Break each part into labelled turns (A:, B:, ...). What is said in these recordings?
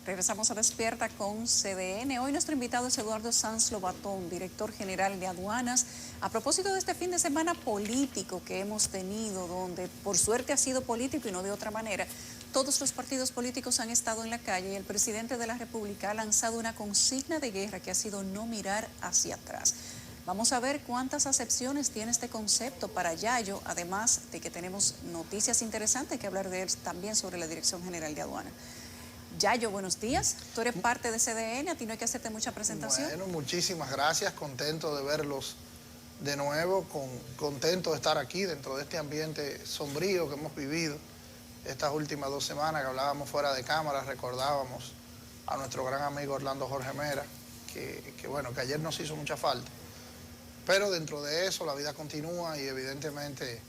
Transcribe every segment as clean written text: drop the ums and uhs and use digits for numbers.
A: Regresamos a Despierta con CDN. Hoy nuestro invitado es Eduardo Sanz Lobatón, director general de Aduanas. A propósito de este fin de semana político que hemos tenido, donde por suerte ha sido político y no de otra manera, todos los partidos políticos han estado en la calle y el presidente de la República ha lanzado una consigna de guerra que ha sido no mirar hacia atrás. Vamos a ver cuántas acepciones tiene este concepto para Yayo, además de que tenemos noticias interesantes que hablar de él también sobre la Dirección General de Aduana. Yayo, buenos días. Tú eres parte de CDN, a ti no hay que hacerte mucha presentación.
B: Bueno, muchísimas gracias, contento de verlos de nuevo, contento de estar aquí dentro de este ambiente sombrío que hemos vivido estas últimas 2 semanas, que hablábamos fuera de cámara, recordábamos a nuestro gran amigo Orlando Jorge Mera, que ayer nos hizo mucha falta. Pero dentro de eso la vida continúa y evidentemente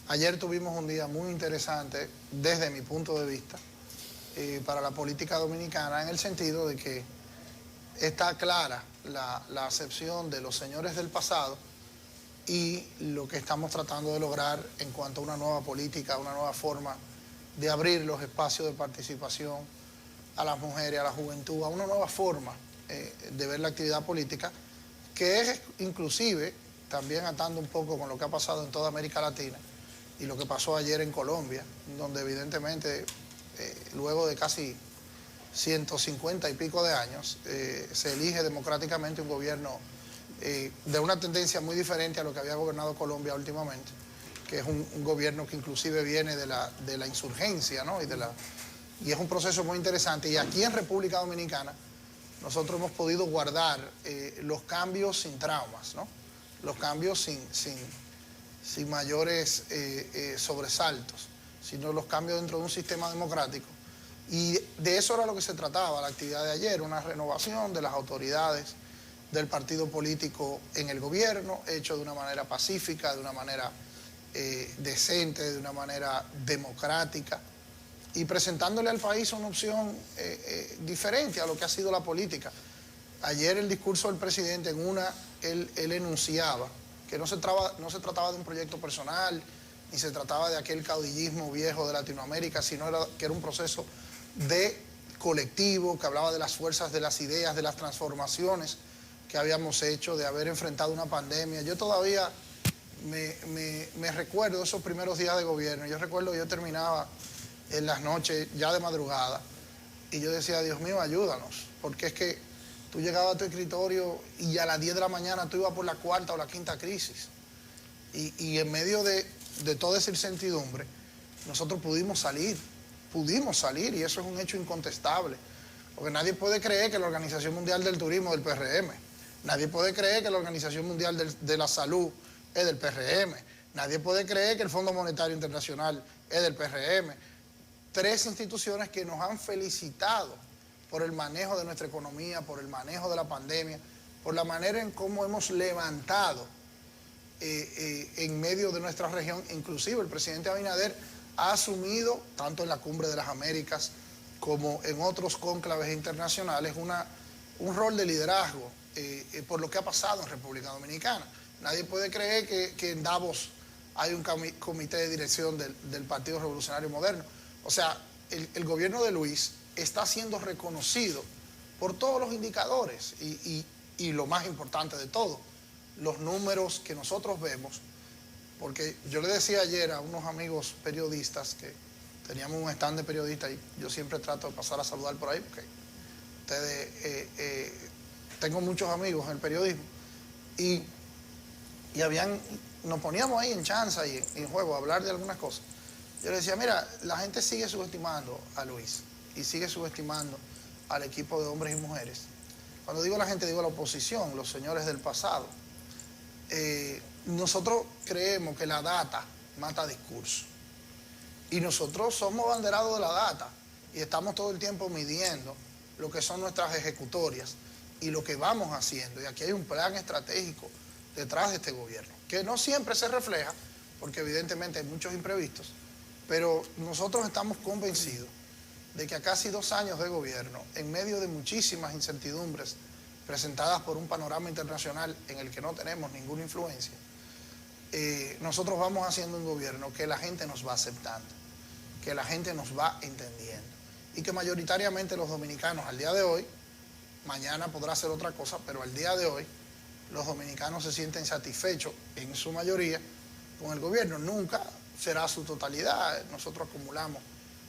B: ayer tuvimos un día muy interesante desde mi punto de vista para la política dominicana, en el sentido de que está clara la acepción de los señores del pasado y lo que estamos tratando de lograr en cuanto a una nueva política, una nueva forma de abrir los espacios de participación a las mujeres, a la juventud, a una nueva forma de ver la actividad política, que es inclusive, también atando un poco con lo que ha pasado en toda América Latina y lo que pasó ayer en Colombia, donde evidentemente luego de casi 150 y pico de años, se elige democráticamente un gobierno de una tendencia muy diferente a lo que había gobernado Colombia últimamente, que es un gobierno que inclusive viene de la insurgencia, ¿no? Y es un proceso muy interesante. Y aquí en República Dominicana nosotros hemos podido guardar los cambios sin traumas, ¿no? Los cambios sin mayores sobresaltos, sino los cambios dentro de un sistema democrático. Y de eso era lo que se trataba la actividad de ayer, una renovación de las autoridades del partido político en el gobierno, hecho de una manera pacífica, de una manera decente, de una manera democrática, y presentándole al país una opción diferente a lo que ha sido la política. Ayer el discurso del presidente, él enunciaba que no se trataba de un proyecto personal, ni se trataba de aquel caudillismo viejo de Latinoamérica, sino que era un proceso de colectivo, que hablaba de las fuerzas, de las ideas, de las transformaciones que habíamos hecho, de haber enfrentado una pandemia. Yo todavía me recuerdo esos primeros días de gobierno. Yo recuerdo que yo terminaba en las noches, ya de madrugada, y yo decía, Dios mío, ayúdanos, porque es que tú llegabas a tu escritorio y a las 10 de la mañana tú ibas por la 4ª o la 5ª crisis. Y en medio de toda esa incertidumbre, nosotros pudimos salir, y eso es un hecho incontestable, porque nadie puede creer que la Organización Mundial del Turismo es del PRM, nadie puede creer que la Organización Mundial de la Salud es del PRM, nadie puede creer que el Fondo Monetario Internacional es del PRM. 3 instituciones que nos han felicitado por el manejo de nuestra economía, por el manejo de la pandemia, por la manera en cómo hemos levantado en medio de nuestra región. Inclusive el presidente Abinader ha asumido, tanto en la Cumbre de las Américas como en otros cónclaves internacionales, un rol de liderazgo por lo que ha pasado en República Dominicana. Nadie puede creer que en Davos hay un comité de dirección del Partido Revolucionario Moderno. O sea, el gobierno de Luis está siendo reconocido por todos los indicadores y lo más importante de todo, los números que nosotros vemos, porque yo le decía ayer a unos amigos periodistas que teníamos un stand de periodistas y yo siempre trato de pasar a saludar por ahí porque tengo muchos amigos en el periodismo y nos poníamos ahí en chanza y en juego a hablar de algunas cosas. Yo le decía, mira, la gente sigue subestimando a Luis y sigue subestimando al equipo de hombres y mujeres. Cuando digo la gente, digo la oposición, los señores del pasado. Nosotros creemos que la data mata discurso. Y nosotros somos banderados de la data y estamos todo el tiempo midiendo lo que son nuestras ejecutorias y lo que vamos haciendo. Y aquí hay un plan estratégico detrás de este gobierno, que no siempre se refleja, porque evidentemente hay muchos imprevistos, pero nosotros estamos convencidos de que a casi 2 años de gobierno, en medio de muchísimas incertidumbres presentadas por un panorama internacional en el que no tenemos ninguna influencia, nosotros vamos haciendo un gobierno que la gente nos va aceptando, que la gente nos va entendiendo y que mayoritariamente los dominicanos al día de hoy, mañana podrá ser otra cosa, pero al día de hoy los dominicanos se sienten satisfechos en su mayoría con el gobierno. Nunca será su totalidad, nosotros acumulamos.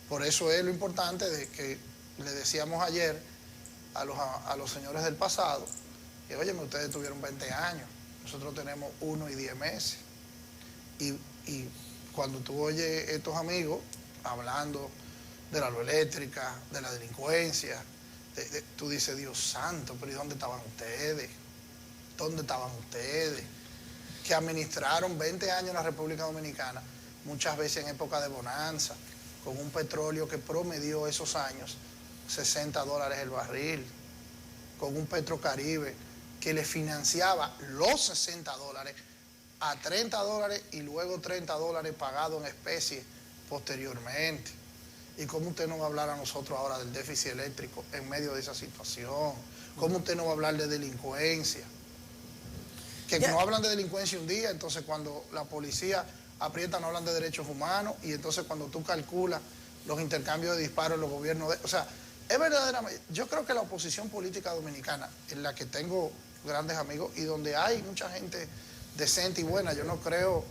B: Por eso es lo importante de que le decíamos ayer a los señores del pasado que, oye, ustedes tuvieron 20 años, nosotros tenemos 1 y 10 meses. Y cuando tú oyes estos amigos hablando de la luz eléctrica, de la delincuencia, tú dices, Dios santo, pero ¿y dónde estaban ustedes? ¿Dónde estaban ustedes? Que administraron 20 años en la República Dominicana, muchas veces en época de bonanza, con un petróleo que promedió esos años $60 el barril, con un Petrocaribe que le financiaba los $60 a $30 y luego $30 pagado en especie posteriormente. ¿Y cómo usted no va a hablar a nosotros ahora del déficit eléctrico en medio de esa situación? ¿Cómo usted no va a hablar de delincuencia? Que no hablan de delincuencia un día, entonces cuando la policía aprieta no hablan de derechos humanos, y entonces cuando tú calculas los intercambios de disparos en los gobiernos o sea, es verdaderamente, yo creo que la oposición política dominicana, en la que tengo grandes amigos y donde hay mucha gente decente y buena, yo no creo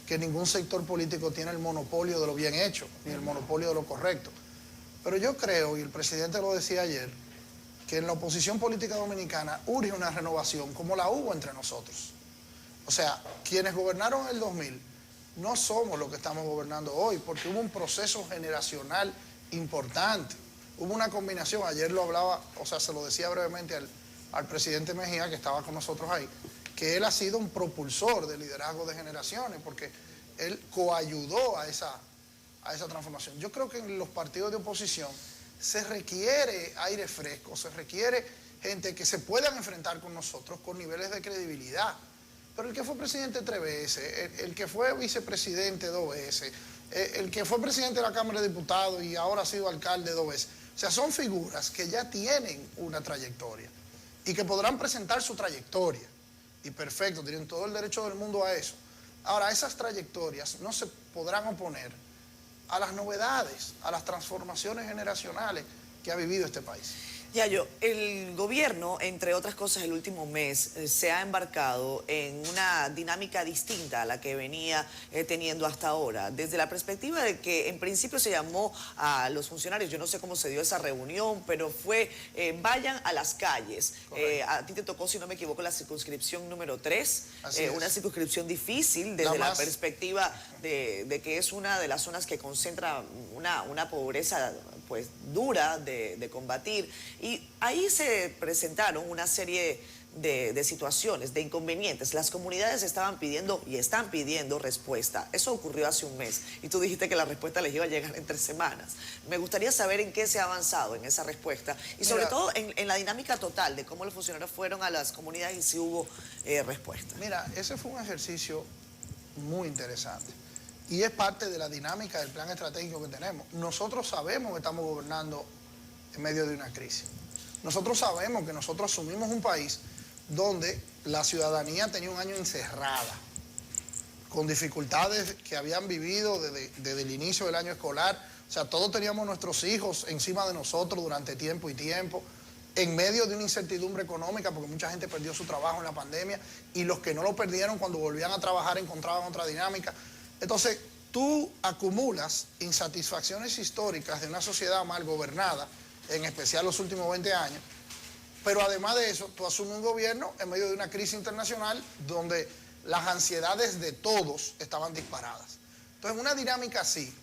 B: que ningún sector político tiene el monopolio de lo bien hecho, ni el monopolio de lo correcto. Pero yo creo, y el presidente lo decía ayer, que en la oposición política dominicana urge una renovación como la hubo entre nosotros. O sea, quienes gobernaron en el 2000 no somos los que estamos gobernando hoy, porque hubo un proceso generacional importante. Hubo una combinación, ayer lo hablaba, o sea, se lo decía brevemente al presidente Mejía, que estaba con nosotros ahí, que él ha sido un propulsor de liderazgo de generaciones, porque él coayudó a esa transformación. Yo creo que en los partidos de oposición se requiere aire fresco, se requiere gente que se puedan enfrentar con nosotros con niveles de credibilidad. Pero el que fue presidente 3 veces, el que fue vicepresidente 2 veces, el que fue presidente de la Cámara de Diputados y ahora ha sido alcalde 2 veces, o sea, son figuras que ya tienen una trayectoria y que podrán presentar su trayectoria. Y perfecto, tienen todo el derecho del mundo a eso. Ahora, esas trayectorias no se podrán oponer a las novedades, a las transformaciones generacionales que ha vivido este país.
C: Yayo, el gobierno, entre otras cosas, el último mes se ha embarcado en una dinámica distinta a la que venía teniendo hasta ahora. Desde la perspectiva de que en principio se llamó a los funcionarios, yo no sé cómo se dio esa reunión, pero fue vayan a las calles. A ti te tocó, si no me equivoco, la circunscripción número 3, una circunscripción difícil desde la perspectiva de que es una de las zonas que concentra una pobreza pues dura de combatir. Y ahí se presentaron una serie de situaciones, de inconvenientes. Las comunidades estaban pidiendo y están pidiendo respuesta. Eso ocurrió hace un mes y tú dijiste que la respuesta les iba a llegar en 3 semanas. Me gustaría saber en qué se ha avanzado en esa respuesta y sobre todo en la dinámica total de cómo los funcionarios fueron a las comunidades y si hubo respuesta.
B: Mira, ese fue un ejercicio muy interesante. Y es parte de la dinámica del plan estratégico que tenemos. Nosotros sabemos que estamos gobernando en medio de una crisis. Nosotros sabemos que nosotros asumimos un país donde la ciudadanía tenía un año encerrada, con dificultades que habían vivido desde el inicio del año escolar. O sea, todos teníamos nuestros hijos encima de nosotros durante tiempo y tiempo, en medio de una incertidumbre económica, porque mucha gente perdió su trabajo en la pandemia, y los que no lo perdieron cuando volvían a trabajar encontraban otra dinámica. Entonces, tú acumulas insatisfacciones históricas de una sociedad mal gobernada, en especial los últimos 20 años, pero además de eso, tú asumes un gobierno en medio de una crisis internacional donde las ansiedades de todos estaban disparadas. Entonces, en una dinámica así,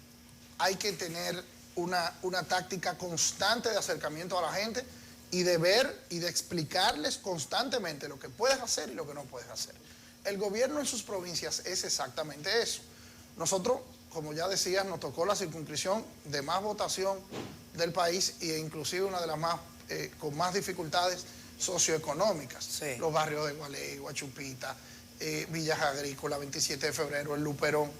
B: hay que tener una táctica constante de acercamiento a la gente y de ver y de explicarles constantemente lo que puedes hacer y lo que no puedes hacer. El gobierno en sus provincias es exactamente eso. Nosotros, como ya decías, nos tocó la circunscripción de más votación del país e inclusive una de las más con más dificultades socioeconómicas.
C: Sí.
B: Los barrios de Gualey, Guachupita, Villas Agrícolas, 27 de febrero, El Luperón,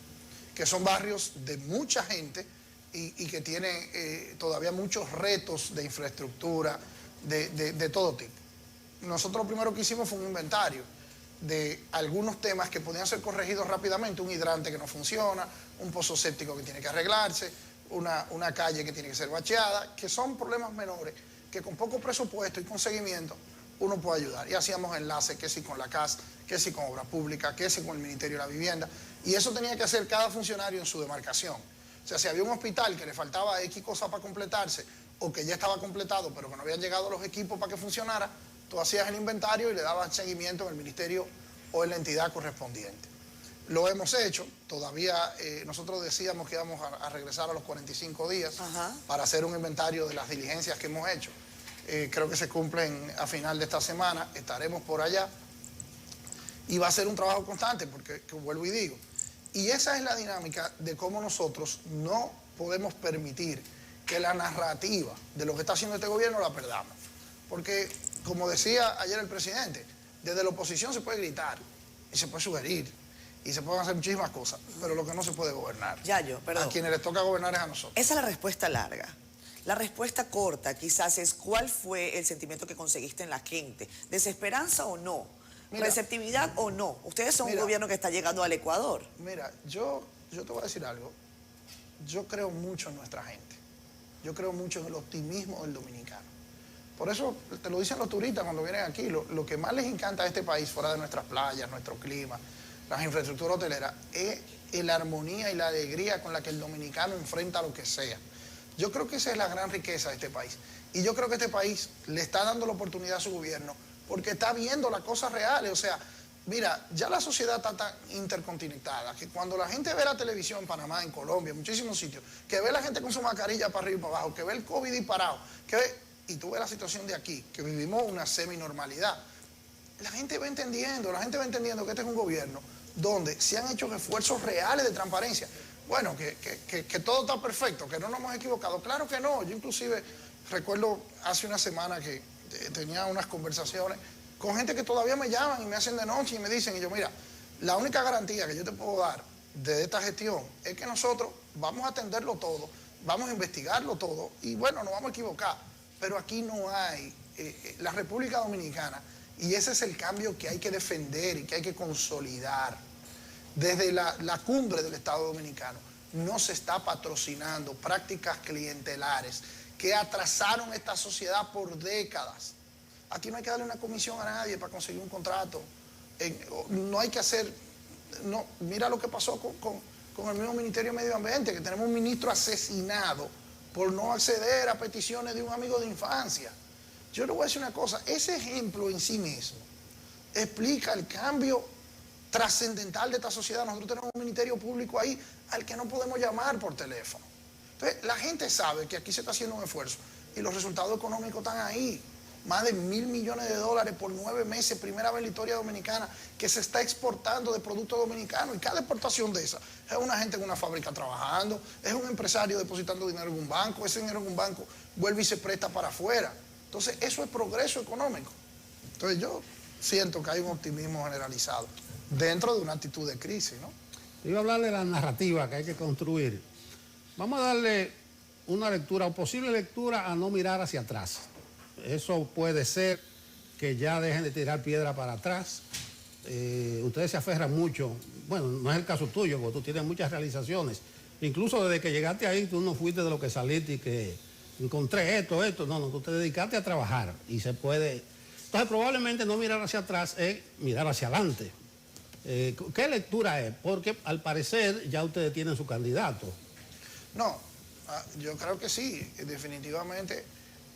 B: que son barrios de mucha gente y que tienen todavía muchos retos de infraestructura de todo tipo. Nosotros lo primero que hicimos fue un inventario de algunos temas que podían ser corregidos rápidamente, un hidrante que no funciona, un pozo séptico que tiene que arreglarse, una calle que tiene que ser bacheada, que son problemas menores, que con poco presupuesto y con seguimiento uno puede ayudar. Y hacíamos enlaces, que si con la CAS, que si con Obra Pública, que si con el Ministerio de la Vivienda. Y eso tenía que hacer cada funcionario en su demarcación. O sea, si había un hospital que le faltaba X cosas para completarse, o que ya estaba completado, pero que no habían llegado los equipos para que funcionara, tú hacías el inventario y le dabas seguimiento en el ministerio o en la entidad correspondiente. Lo hemos hecho, todavía nosotros decíamos que íbamos a regresar a los 45 días para hacer un inventario de las diligencias que hemos hecho. Creo que se cumplen a final de esta semana, estaremos por allá y va a ser un trabajo constante porque, que vuelvo y digo, y esa es la dinámica de cómo nosotros no podemos permitir que la narrativa de lo que está haciendo este gobierno la perdamos. Porque, como decía ayer el presidente, desde la oposición se puede gritar y se puede sugerir y se pueden hacer muchísimas cosas, pero lo que no se puede gobernar.
C: Yayo, perdón.
B: A quienes les toca gobernar es a nosotros.
C: Esa es la respuesta larga. La respuesta corta quizás es ¿cuál fue el sentimiento que conseguiste en la gente? ¿Desesperanza o no? Mira, ¿receptividad o no? Ustedes son un gobierno que está llegando al Ecuador.
B: Mira, yo te voy a decir algo. Yo creo mucho en nuestra gente. Yo creo mucho en el optimismo del dominicano. Por eso te lo dicen los turistas cuando vienen aquí. Lo que más les encanta a este país, fuera de nuestras playas, nuestro clima, las infraestructuras hoteleras, es la armonía y la alegría con la que el dominicano enfrenta lo que sea. Yo creo que esa es la gran riqueza de este país. Y yo creo que este país le está dando la oportunidad a su gobierno porque está viendo las cosas reales. O sea, mira, ya la sociedad está tan interconectada que cuando la gente ve la televisión en Panamá, en Colombia, en muchísimos sitios, que ve la gente con su mascarilla para arriba y para abajo, que ve el COVID disparado, y tú ves la situación de aquí, que vivimos una semi-normalidad, la gente va entendiendo que este es un gobierno donde se han hecho esfuerzos reales de transparencia. Bueno, que todo está perfecto, que no nos hemos equivocado. Claro que no. Yo inclusive recuerdo hace una semana que tenía unas conversaciones con gente que todavía me llaman y me hacen de noche y me dicen, y yo, mira, la única garantía que yo te puedo dar de esta gestión es que nosotros vamos a atenderlo todo, vamos a investigarlo todo y bueno, nos vamos a equivocar. Pero aquí no hay la República Dominicana y ese es el cambio que hay que defender y que hay que consolidar. Desde la cumbre del Estado Dominicano no se está patrocinando prácticas clientelares que atrasaron esta sociedad por décadas. Aquí no hay que darle una comisión a nadie para conseguir un contrato. No hay que hacer... No, mira lo que pasó con el mismo Ministerio de Medio Ambiente, que tenemos un ministro asesinado por no acceder a peticiones de un amigo de infancia. Yo le voy a decir una cosa, ese ejemplo en sí mismo explica el cambio trascendental de esta sociedad. Nosotros tenemos un ministerio público ahí al que no podemos llamar por teléfono. Entonces, la gente sabe que aquí se está haciendo un esfuerzo y los resultados económicos están ahí. Más de $1.000 millones por 9 meses, primera vez en la historia dominicana, que se está exportando de productos dominicanos. Y cada exportación de esa es una gente en una fábrica trabajando, es un empresario depositando dinero en un banco, ese dinero en un banco vuelve y se presta para afuera. Entonces, eso es progreso económico. Entonces, yo siento que hay un optimismo generalizado dentro de una actitud de crisis, ¿no?
D: Te iba a hablar de la narrativa que hay que construir. Vamos a darle una lectura, o posible lectura, a no mirar hacia atrás. Eso puede ser que ya dejen de tirar piedra para atrás. Ustedes se aferran mucho. Bueno, no es el caso tuyo, porque tú tienes muchas realizaciones. Incluso desde que llegaste ahí, tú no fuiste de lo que saliste y que encontré esto. No, tú te dedicaste a trabajar y se puede... Entonces, probablemente no mirar hacia atrás es mirar hacia adelante. ¿Qué lectura es? Porque al parecer ya ustedes tienen su candidato.
B: No, yo creo que sí, definitivamente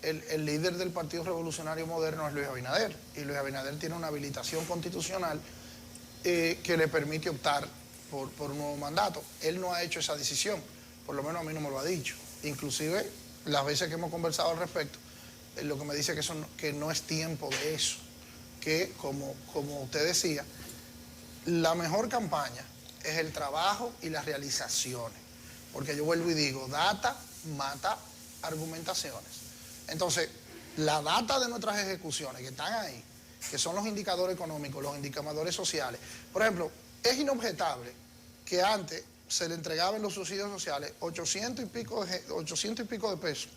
B: el líder del Partido Revolucionario Moderno es Luis Abinader, y Luis Abinader tiene una habilitación constitucional que le permite optar por un nuevo mandato. Él no ha hecho esa decisión, por lo menos a mí no me lo ha dicho. Inclusive, las veces que hemos conversado al respecto, lo que me dice que no es tiempo de eso, que como usted decía, la mejor campaña es el trabajo y las realizaciones. Porque yo vuelvo y digo, data mata argumentaciones. Entonces, la data de nuestras ejecuciones que están ahí, que son los indicadores económicos, los indicadores sociales. Por ejemplo, es inobjetable que antes se le entregaban los subsidios sociales 800 y pico de pesos.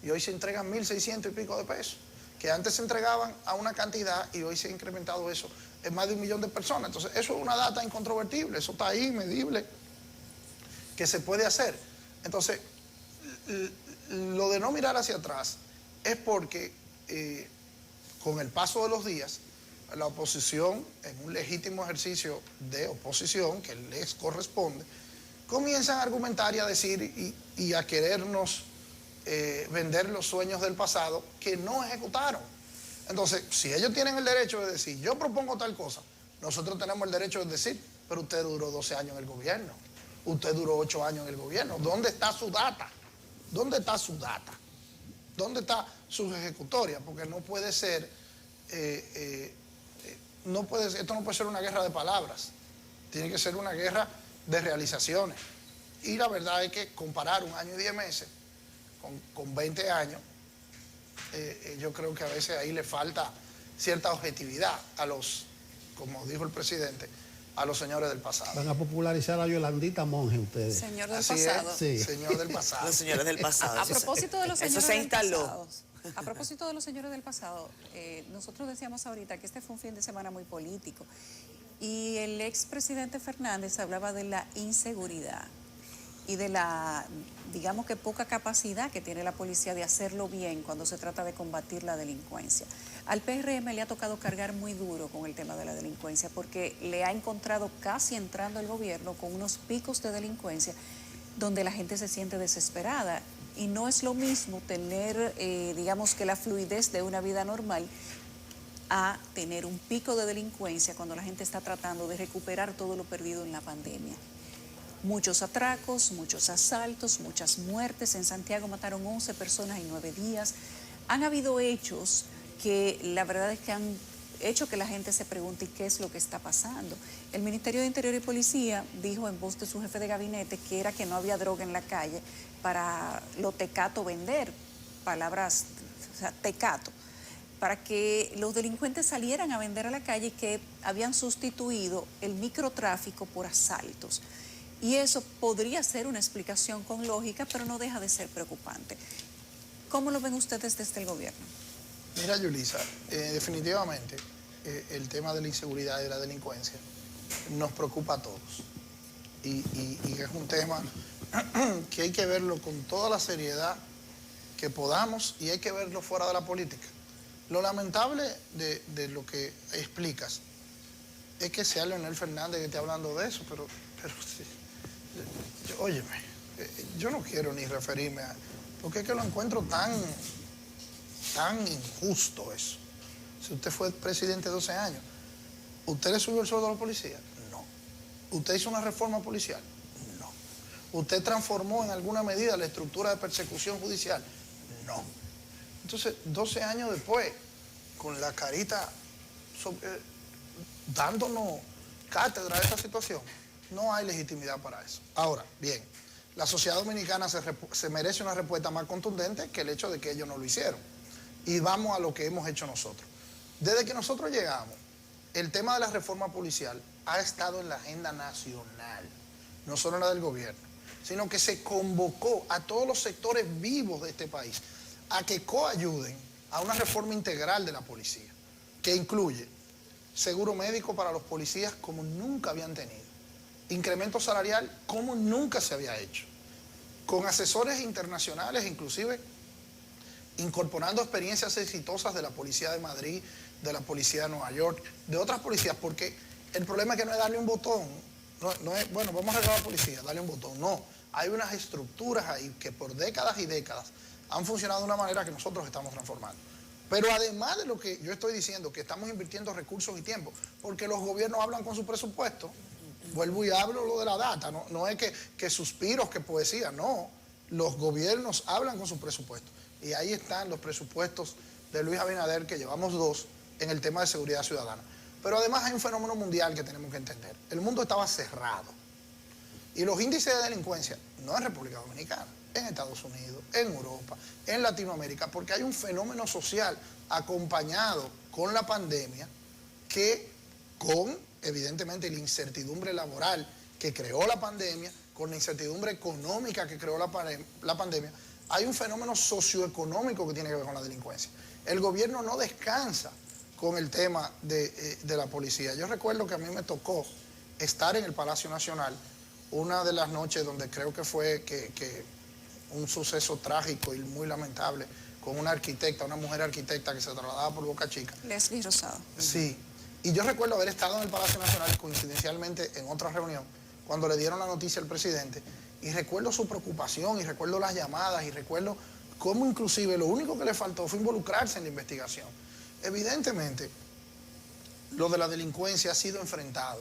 B: Y hoy se entregan 1.600 y pico de pesos. Que antes se entregaban a una cantidad y hoy se ha incrementado eso en más de 1 millón de personas. Entonces, eso es una data incontrovertible, eso está ahí, medible, que se puede hacer. Entonces, lo de no mirar hacia atrás es porque con el paso de los días, la oposición, en un legítimo ejercicio de oposición que les corresponde, comienzan a argumentar y a decir y a querernos vender los sueños del pasado que no ejecutaron. Entonces, si ellos tienen el derecho de decir, yo propongo tal cosa, nosotros tenemos el derecho de decir, pero usted duró 12 años en el gobierno, usted duró 8 años en el gobierno, ¿dónde está su data? ¿Dónde está su data? ¿Dónde está sus ejecutorias? Porque no puede ser, esto no puede ser una guerra de palabras, tiene que ser una guerra de realizaciones. Y la verdad es que comparar 1 año y 10 meses con 20 años, yo creo que a veces ahí le falta cierta objetividad a los, como dijo el presidente, a los señores del pasado.
D: Van a popularizar a Yolandita Monge ustedes.
A: Señor del
B: Así
A: pasado.
B: es,
D: Sí.
B: señor del pasado.
C: Los señores del pasado.
A: A propósito de los
C: Eso
A: señores
C: se
A: del
C: instaló.
A: pasado, a propósito de los señores del pasado, nosotros decíamos ahorita que este fue un fin de semana muy político y el expresidente Fernández hablaba de la inseguridad y de la, digamos que poca capacidad que tiene la policía de hacerlo bien cuando se trata de combatir la delincuencia. Al PRM le ha tocado cargar muy duro con el tema de la delincuencia porque le ha encontrado casi entrando el gobierno con unos picos de delincuencia donde la gente se siente desesperada y no es lo mismo tener, digamos que la fluidez de una vida normal a tener un pico de delincuencia cuando la gente está tratando de recuperar todo lo perdido en la pandemia. Muchos atracos, muchos asaltos, muchas muertes. En Santiago mataron 11 personas en 9 días. Han habido hechos que la verdad es que han hecho que la gente se pregunte ¿y qué es lo que está pasando? El Ministerio de Interior y Policía dijo en voz de su jefe de gabinete que era que no había droga en la calle para lo tecato vender, palabras, o sea, tecato, para que los delincuentes salieran a vender a la calle y que habían sustituido el microtráfico por asaltos. Y eso podría ser una explicación con lógica, pero no deja de ser preocupante. ¿Cómo lo ven ustedes desde el gobierno?
B: Mira, Yulisa, definitivamente el tema de la inseguridad y de la delincuencia nos preocupa a todos. Y es un tema que hay que verlo con toda la seriedad que podamos y hay que verlo fuera de la política. Lo lamentable de lo que explicas es que sea Leonel Fernández que esté hablando de eso, pero sí, óyeme, yo no quiero ni referirme a... Porque es que lo encuentro tan injusto eso. Si usted fue presidente 12 años, ¿usted le subió el sueldo a la policía? No. ¿Usted hizo una reforma policial? No. ¿Usted transformó en alguna medida la estructura de persecución judicial? No. Entonces, 12 años después, con la carita dándonos cátedra de esta situación, no hay legitimidad para eso. Ahora, bien, la sociedad dominicana se merece una respuesta más contundente que el hecho de que ellos no lo hicieron. Y vamos a lo que hemos hecho nosotros. Desde que nosotros llegamos, el tema de la reforma policial ha estado en la agenda nacional, no solo en la del gobierno, sino que se convocó a todos los sectores vivos de este país a que coayuden a una reforma integral de la policía, que incluye seguro médico para los policías como nunca habían tenido, incremento salarial como nunca se había hecho, con asesores internacionales, inclusive incorporando experiencias exitosas de la Policía de Madrid, de la Policía de Nueva York, de otras policías, porque el problema es que no es darle un botón, no es, bueno, vamos a arreglar la policía, darle un botón, no. Hay unas estructuras ahí que por décadas y décadas han funcionado de una manera que nosotros estamos transformando. Pero además de lo que yo estoy diciendo, que estamos invirtiendo recursos y tiempo, porque los gobiernos hablan con su presupuesto, vuelvo y hablo lo de la data, no es que suspiros, que poesía, no. Los gobiernos hablan con su presupuesto. Y ahí están los presupuestos de Luis Abinader, que llevamos 2 en el tema de seguridad ciudadana. Pero además hay un fenómeno mundial que tenemos que entender. El mundo estaba cerrado. Y los índices de delincuencia, no en República Dominicana, en Estados Unidos, en Europa, en Latinoamérica, porque hay un fenómeno social acompañado con la pandemia que con, evidentemente, la incertidumbre laboral que creó la pandemia, con la incertidumbre económica que creó la pandemia, hay un fenómeno socioeconómico que tiene que ver con la delincuencia. El gobierno no descansa con el tema de la policía. Yo recuerdo que a mí me tocó estar en el Palacio Nacional una de las noches donde creo que fue que un suceso trágico y muy lamentable con una arquitecta, una mujer arquitecta que se trasladaba por Boca Chica.
A: Leslie Rosado.
B: Sí, y yo recuerdo haber estado en el Palacio Nacional coincidencialmente en otra reunión cuando le dieron la noticia al presidente y recuerdo su preocupación y recuerdo las llamadas y recuerdo cómo inclusive lo único que le faltó fue involucrarse en la investigación. Evidentemente, lo de la delincuencia ha sido enfrentado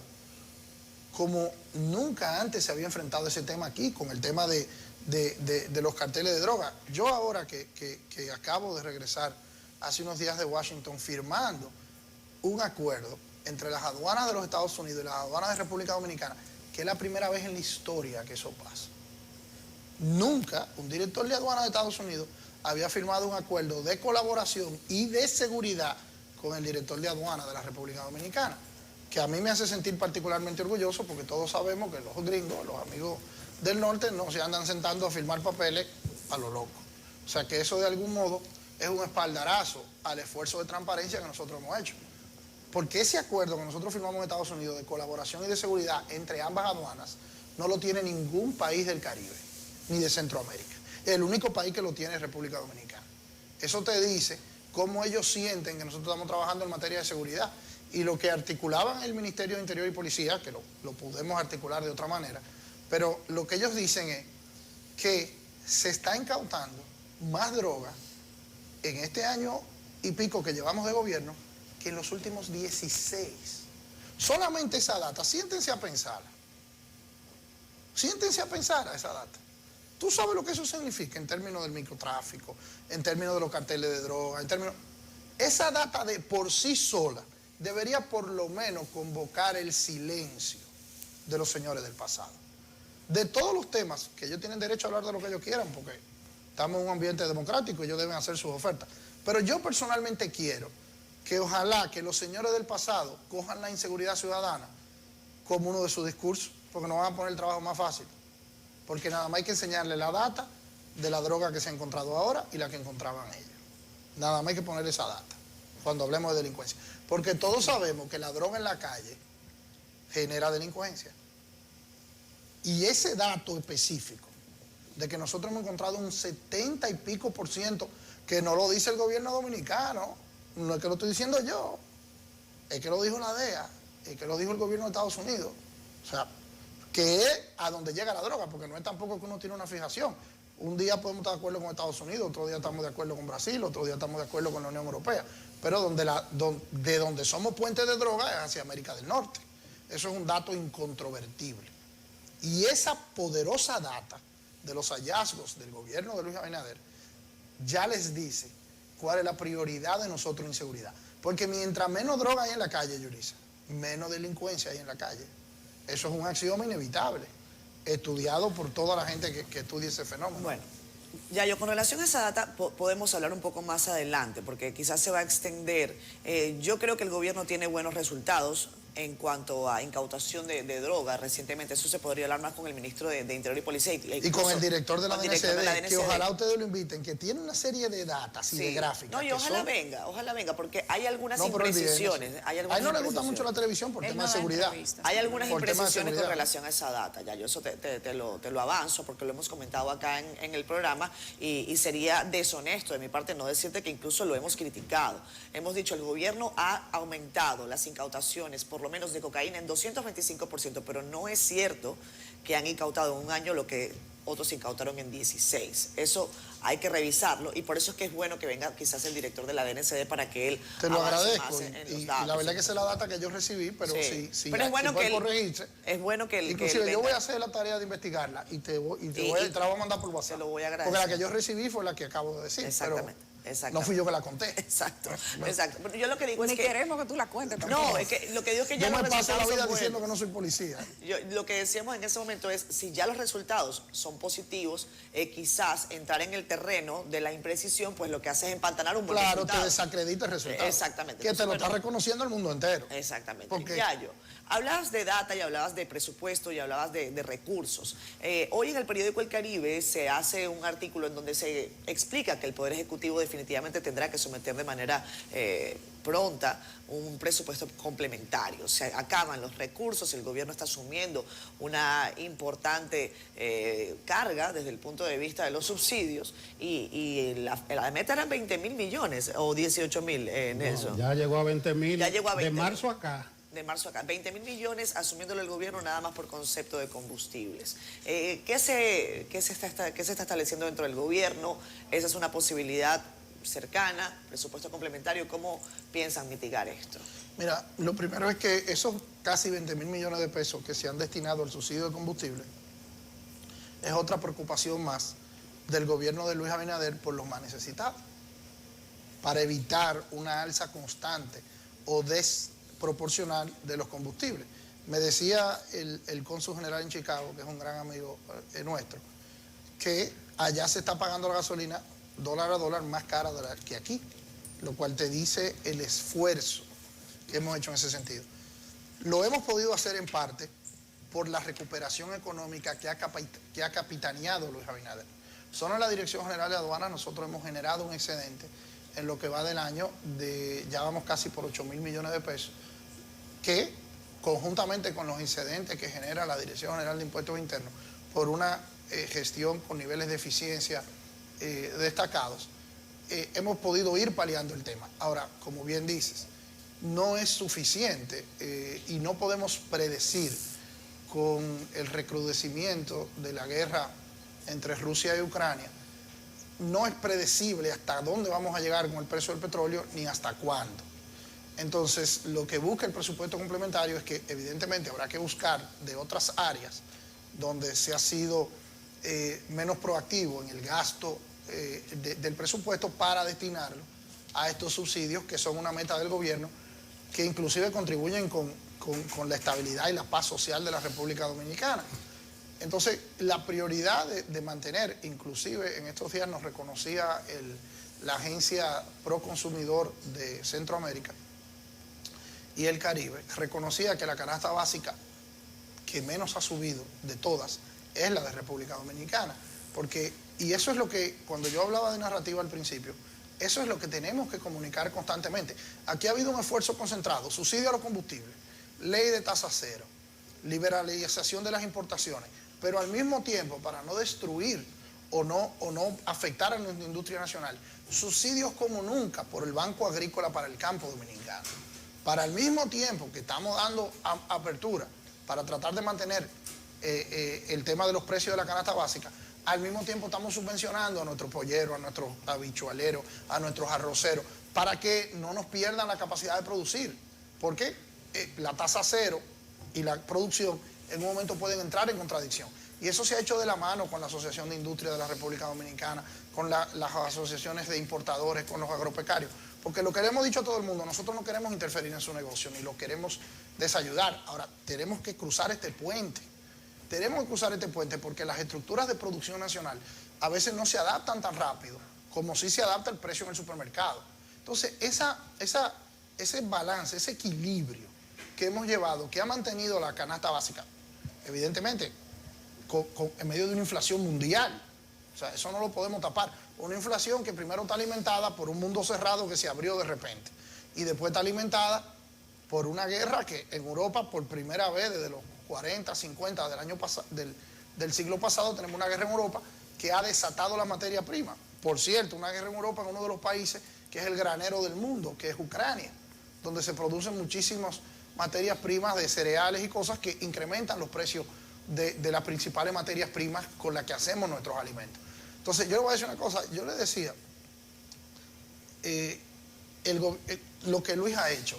B: como nunca antes se había enfrentado ese tema aquí, con el tema de los carteles de droga. Yo ahora que acabo de regresar hace unos días de Washington firmando un acuerdo entre las aduanas de los Estados Unidos y las aduanas de República Dominicana, que es la primera vez en la historia que eso pasa. Nunca un director de aduanas de Estados Unidos había firmado un acuerdo de colaboración y de seguridad con el director de aduanas de la República Dominicana, que a mí me hace sentir particularmente orgulloso porque todos sabemos que los gringos, los amigos del norte, no se andan sentando a firmar papeles a lo loco. O sea que eso de algún modo es un espaldarazo al esfuerzo de transparencia que nosotros hemos hecho. Porque ese acuerdo que nosotros firmamos en Estados Unidos de colaboración y de seguridad entre ambas aduanas no lo tiene ningún país del Caribe, ni de Centroamérica. El único país que lo tiene es República Dominicana. Eso te dice cómo ellos sienten que nosotros estamos trabajando en materia de seguridad. Y lo que articulaban el Ministerio de Interior y Policía, que lo podemos articular de otra manera, pero lo que ellos dicen es que se está incautando más droga en este año y pico que llevamos de gobierno que en los últimos 16. Solamente esa data, siéntense a pensarla. Siéntense a pensar a esa data. Tú sabes lo que eso significa en términos del microtráfico, en términos de los carteles de droga, en términos... Esa data de por sí sola debería por lo menos convocar el silencio de los señores del pasado. De todos los temas, que ellos tienen derecho a hablar de lo que ellos quieran, porque estamos en un ambiente democrático y ellos deben hacer sus ofertas. Pero yo personalmente quiero que ojalá que los señores del pasado cojan la inseguridad ciudadana como uno de sus discursos, porque nos van a poner el trabajo más fácil. Porque nada más hay que enseñarle la data de la droga que se ha encontrado ahora y la que encontraban ellos. Nada más hay que ponerle esa data cuando hablemos de delincuencia. Porque todos sabemos que la droga en la calle genera delincuencia. Y ese dato específico de que nosotros hemos encontrado un 70 y pico %, que no lo dice el gobierno dominicano, no es que lo estoy diciendo yo, es que lo dijo la DEA, es que lo dijo el gobierno de Estados Unidos. O sea, que es a donde llega la droga, porque no es tampoco que uno tiene una fijación. Un día podemos estar de acuerdo con Estados Unidos, otro día estamos de acuerdo con Brasil, otro día estamos de acuerdo con la Unión Europea. Pero de donde somos puentes de droga es hacia América del Norte. Eso es un dato incontrovertible. Y esa poderosa data de los hallazgos del gobierno de Luis Abinader ya les dice cuál es la prioridad de nosotros en seguridad. Porque mientras menos droga hay en la calle, Yulisa, menos delincuencia hay en la calle. Eso es un axioma inevitable, estudiado por toda la gente que estudia ese fenómeno.
C: Bueno, Yayo, con relación a esa data podemos hablar un poco más adelante, porque quizás se va a extender. Yo creo que el gobierno tiene buenos resultados en cuanto a incautación de droga recientemente. Eso se podría hablar más con el ministro de Interior y Policía.
B: Y con el director de la DNCD, que ojalá ustedes lo inviten, que tiene una serie de datas y de gráficas.
C: No, y ojalá venga, porque hay algunas imprecisiones.
B: A él no le gusta mucho la televisión por temas de seguridad.
C: Hay algunas imprecisiones con relación a esa data, ya yo eso te lo avanzo, porque lo hemos comentado acá en el programa, y sería deshonesto de mi parte no decirte que incluso lo hemos criticado. Hemos dicho, el gobierno ha aumentado las incautaciones, por lo menos de cocaína, en 225%, pero no es cierto que han incautado en un año lo que otros incautaron en 16. Eso hay que revisarlo, y por eso es que es bueno que venga quizás el director de la DNCD para que él
B: te lo agradezco
C: más en los datos.
B: Y la verdad que esa es la data que yo recibí, pero sí
C: pero es bueno que
B: corregirse.
C: Es bueno que
B: inclusive yo voy a hacer la tarea de investigarla y te la voy a mandar por WhatsApp.
C: Se lo voy a agradecer.
B: Porque la que yo recibí fue la que acabo de decir.
C: Exactamente.
B: No fui yo que la conté.
C: Exacto. Pero yo lo que digo es que...
A: queremos que tú la cuentes.
C: No, es que lo que digo es que ya
B: yo
C: los
B: me paso la vida
C: son
B: diciendo que no soy policía.
C: Lo que decíamos en ese momento es, si ya los resultados son positivos, quizás entrar en el terreno de la imprecisión, pues lo que hace es empantanar un buen resultado.
B: Claro, te desacredita el resultado.
C: Exactamente.
B: Que
C: Entonces,
B: te lo está reconociendo el mundo entero.
C: Exactamente.
B: Porque
C: Yayo, Hablabas de data y hablabas de presupuesto y hablabas de recursos. Hoy en el periódico El Caribe se hace un artículo en donde se explica que el Poder Ejecutivo definitivamente tendrá que someter de manera pronta un presupuesto complementario. Se acaban los recursos, el gobierno está asumiendo una importante carga desde el punto de vista de los subsidios y la meta eran 20.000 millones o 18.000, Nelson.
D: No, ya llegó a 20.000
C: Ya llegó a 20.000.
D: de marzo acá.
C: De marzo acá, 20.000 millones asumiéndolo el gobierno nada más por concepto de combustibles. ¿Qué se está estableciendo dentro del gobierno? ¿Esa es una posibilidad cercana? ¿Presupuesto complementario? ¿Cómo piensan mitigar esto?
B: Mira, lo primero es que esos casi 20.000 millones de pesos que se han destinado al subsidio de combustible es otra preocupación más del gobierno de Luis Abinader por los más necesitados, para evitar una alza constante o desproporcional de los combustibles. Me decía el cónsul general en Chicago, que es un gran amigo nuestro, que allá se está pagando la gasolina dólar a dólar más cara que aquí, lo cual te dice el esfuerzo que hemos hecho en ese sentido. Lo hemos podido hacer en parte por la recuperación económica que ha capitaneado Luis Abinader. Solo en la Dirección General de Aduanas nosotros hemos generado un excedente en lo que va del año ya vamos casi por 8.000 millones de pesos, que conjuntamente con los excedentes que genera la Dirección General de Impuestos Internos por una gestión con niveles de eficiencia destacados, hemos podido ir paliando el tema. Ahora, como bien dices, no es suficiente y no podemos predecir con el recrudecimiento de la guerra entre Rusia y Ucrania. No es predecible hasta dónde vamos a llegar con el precio del petróleo ni hasta cuándo. Entonces, lo que busca el presupuesto complementario es que evidentemente habrá que buscar de otras áreas donde se ha sido menos proactivo en el gasto del presupuesto para destinarlo a estos subsidios que son una meta del gobierno que inclusive contribuyen con la estabilidad y la paz social de la República Dominicana. Entonces, la prioridad de mantener, inclusive en estos días nos reconocía la Agencia Pro Consumidor de Centroamérica y el Caribe, reconocía que la canasta básica que menos ha subido de todas es la de República Dominicana. Y eso es lo que, cuando yo hablaba de narrativa al principio, eso es lo que tenemos que comunicar constantemente. Aquí ha habido un esfuerzo concentrado, subsidio a los combustibles, ley de tasa cero, liberalización de las importaciones, pero al mismo tiempo, para no destruir o no afectar a nuestra industria nacional, subsidios como nunca por el Banco Agrícola para el campo dominicano. Para el mismo tiempo que estamos dando apertura para tratar de mantener el tema de los precios de la canasta básica, al mismo tiempo estamos subvencionando a nuestros polleros, a nuestros habichueleros, a nuestros arroceros, para que no nos pierdan la capacidad de producir. Porque la tasa cero y la producción en un momento pueden entrar en contradicción. Y eso se ha hecho de la mano con la Asociación de Industria de la República Dominicana, con las asociaciones de importadores, con los agropecarios. Porque lo que le hemos dicho a todo el mundo, nosotros no queremos interferir en su negocio, ni lo queremos desayudar. Ahora, tenemos que cruzar este puente. Tenemos que cruzar este puente porque las estructuras de producción nacional a veces no se adaptan tan rápido como si se adapta el precio en el supermercado. Entonces, ese balance, ese equilibrio que hemos llevado, que ha mantenido la canasta básica, evidentemente, en medio de una inflación mundial. O sea, eso no lo podemos tapar. Una inflación que primero está alimentada por un mundo cerrado que se abrió de repente. Y después está alimentada por una guerra que en Europa, por primera vez desde los 40, 50 del siglo pasado, tenemos una guerra en Europa que ha desatado la materia prima. Por cierto, una guerra en Europa en uno de los países que es el granero del mundo, que es Ucrania, donde se producen muchísimas materias primas de cereales y cosas que incrementan los precios de las principales materias primas con las que hacemos nuestros alimentos. Entonces, yo le voy a decir una cosa, yo le decía, lo que Luis ha hecho,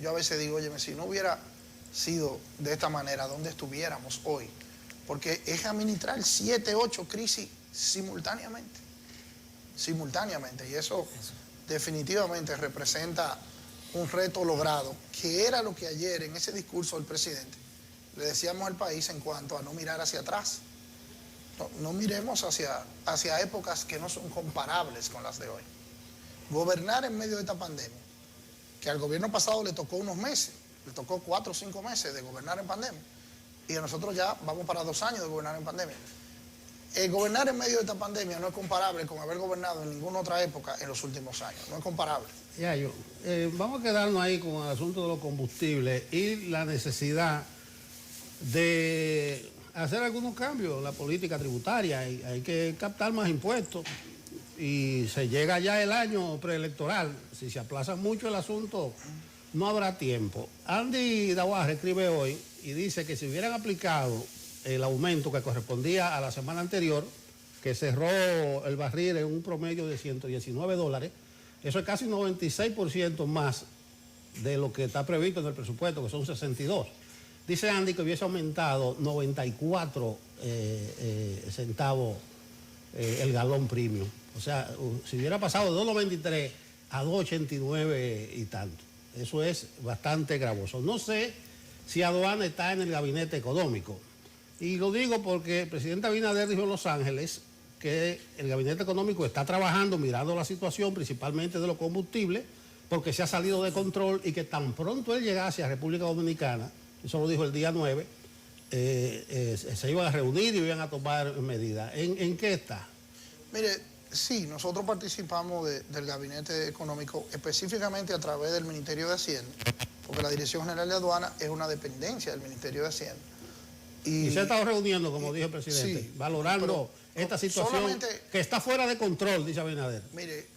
B: yo a veces digo, oye, si no hubiera sido de esta manera, ¿dónde estuviéramos hoy? Porque es administrar 7, 8 crisis simultáneamente, y eso definitivamente representa un reto logrado, que era lo que ayer en ese discurso del presidente le decíamos al país en cuanto a no mirar hacia atrás. No miremos hacia épocas que no son comparables con las de hoy. Gobernar en medio de esta pandemia, que al gobierno pasado le tocó unos meses, le tocó 4 o 5 meses de gobernar en pandemia. Y a nosotros ya vamos para 2 años de gobernar en pandemia. Gobernar en medio de esta pandemia no es comparable con haber gobernado en ninguna otra época en los últimos años. No es comparable.
D: Vamos a quedarnos ahí con el asunto de los combustibles y la necesidad de hacer algunos cambios en la política tributaria. Hay que captar más impuestos y se llega ya el año preelectoral. Si se aplaza mucho el asunto, no habrá tiempo. Andy Dawaje escribe hoy y dice que si hubieran aplicado el aumento que correspondía a la semana anterior, que cerró el barril en un promedio de $119, eso es casi un 96% más de lo que está previsto en el presupuesto, que son 62. Dice Andy que hubiese aumentado 94 centavos el galón premium. O sea, si hubiera pasado de 2.93 a 2.89 y tanto. Eso es bastante gravoso. No sé si Aduana está en el gabinete económico. Y lo digo porque el presidente Abinader dijo en Los Ángeles que el gabinete económico está trabajando, mirando la situación principalmente de los combustibles, porque se ha salido de control y que tan pronto él llegase a República Dominicana, eso lo dijo el día 9, se iban a reunir y iban a tomar medidas. ¿En qué está?
B: Mire, sí, nosotros participamos del gabinete económico específicamente a través del Ministerio de Hacienda, porque la Dirección General de Aduana es una dependencia del Ministerio de Hacienda.
D: Y se ha estado reuniendo, como dijo el presidente, sí, valorando esta situación que está fuera de control, dice Abinader.
B: Mire,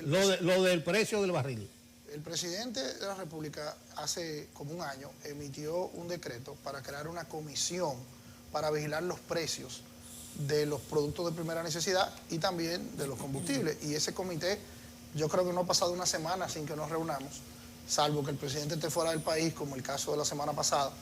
D: lo del precio del barril.
B: El presidente de la República hace como un año emitió un decreto para crear una comisión para vigilar los precios de los productos de primera necesidad y también de los combustibles. Y ese comité, yo creo que no ha pasado una semana sin que nos reunamos, salvo que el presidente esté fuera del país, como el caso de la semana pasada.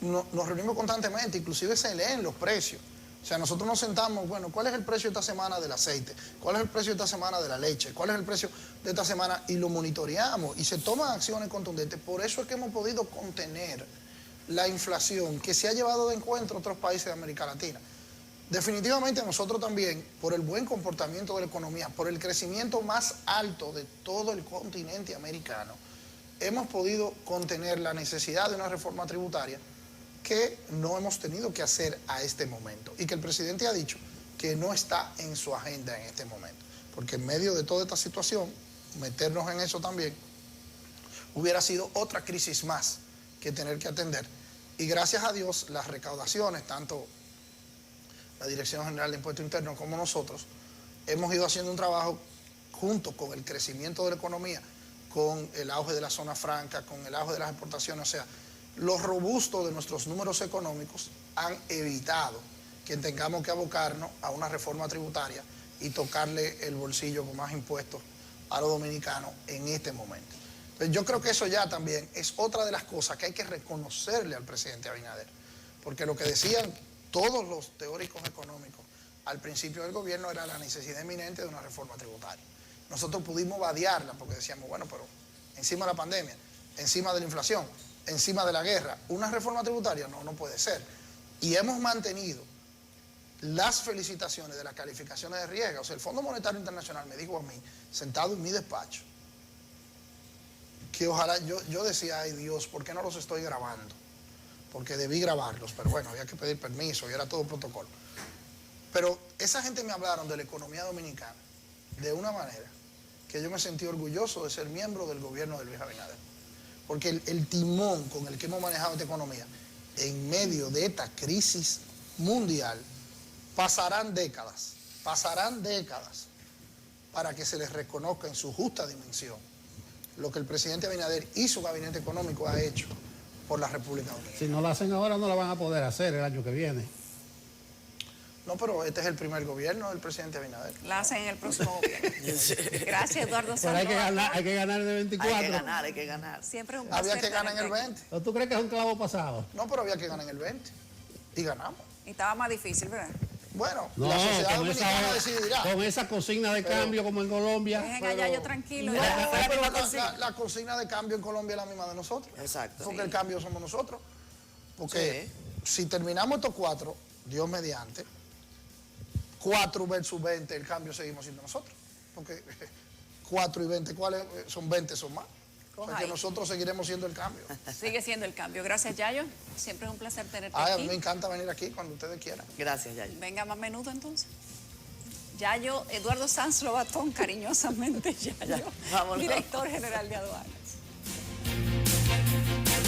B: Nos reunimos constantemente, inclusive se leen los precios. O sea, nosotros nos sentamos, bueno, ¿cuál es el precio esta semana del aceite? ¿Cuál es el precio esta semana de la leche? ¿Cuál es el precio de esta semana? Y lo monitoreamos y se toman acciones contundentes. Por eso es que hemos podido contener la inflación que se ha llevado de encuentro a otros países de América Latina. Definitivamente nosotros también, por el buen comportamiento de la economía, por el crecimiento más alto de todo el continente americano, hemos podido contener la necesidad de una reforma tributaria que no hemos tenido que hacer a este momento y que el presidente ha dicho que no está en su agenda en este momento, porque en medio de toda esta situación, meternos en eso también hubiera sido otra crisis más que tener que atender. Y gracias a Dios, las recaudaciones, tanto la Dirección General de Impuestos Internos como nosotros, hemos ido haciendo un trabajo junto con el crecimiento de la economía, con el auge de la zona franca, con el auge de las exportaciones. O sea, los robustos de nuestros números económicos han evitado que tengamos que abocarnos a una reforma tributaria y tocarle el bolsillo con más impuestos a los dominicanos en este momento. Entonces, yo creo que eso ya también es otra de las cosas que hay que reconocerle al presidente Abinader, porque lo que decían todos los teóricos económicos al principio del gobierno era la necesidad inminente de una reforma tributaria. Nosotros pudimos vadearla porque decíamos, bueno, pero encima de la pandemia, encima de la inflación, encima de la guerra, una reforma tributaria no puede ser. Y hemos mantenido las felicitaciones de las calificaciones de riesgo. O sea, el Fondo Monetario Internacional me dijo a mí, sentado en mi despacho, que ojalá, yo decía, ay Dios, ¿por qué no los estoy grabando? Porque debí grabarlos, pero bueno, había que pedir permiso y era todo protocolo. Pero esa gente me hablaron de la economía dominicana de una manera que yo me sentí orgulloso de ser miembro del gobierno de Luis Abinader. Porque el timón con el que hemos manejado esta economía en medio de esta crisis mundial, pasarán décadas para que se les reconozca en su justa dimensión lo que el presidente Abinader y su gabinete económico ha hecho por la República Dominicana.
D: Si no lo hacen ahora, no lo van a poder hacer el año que viene.
B: No, pero este es el primer gobierno del presidente Abinader.
A: La hacen en el próximo gobierno. Gracias, Eduardo
D: Pero hay que ganar en el 24.
C: Hay que ganar.
A: Siempre es un placer.
B: Había que ganar en el 20.
D: ¿O tú crees que es un clavo pasado?
B: No, pero había que ganar en el 20. Y ganamos.
A: Y estaba más difícil, ¿verdad?
B: Bueno,
D: No,
B: la sociedad dominicana decidirá.
D: Con esa consigna de cambio como en Colombia.
A: Dejen allá yo tranquilo.
B: No, pero la consigna de cambio en Colombia es la misma de nosotros.
C: Exacto.
B: Porque el cambio somos nosotros. Porque si terminamos estos 4, Dios mediante, 4 versus 20, el cambio seguimos siendo nosotros. Porque 4 y 20, ¿cuáles son 20? Son más.
A: Coja
B: porque
A: ahí.
B: nosotros seguiremos siendo el cambio.
A: Sigue siendo el cambio. Gracias, Yayo. Siempre es un placer tenerte
B: A
A: aquí.
B: mí me encanta venir aquí cuando ustedes quieran.
C: Gracias, Yayo.
A: Venga más menudo entonces. Yayo, Eduardo Sanz Lobatón, cariñosamente Yayo,
C: Vámonos.
A: director general de aduanas.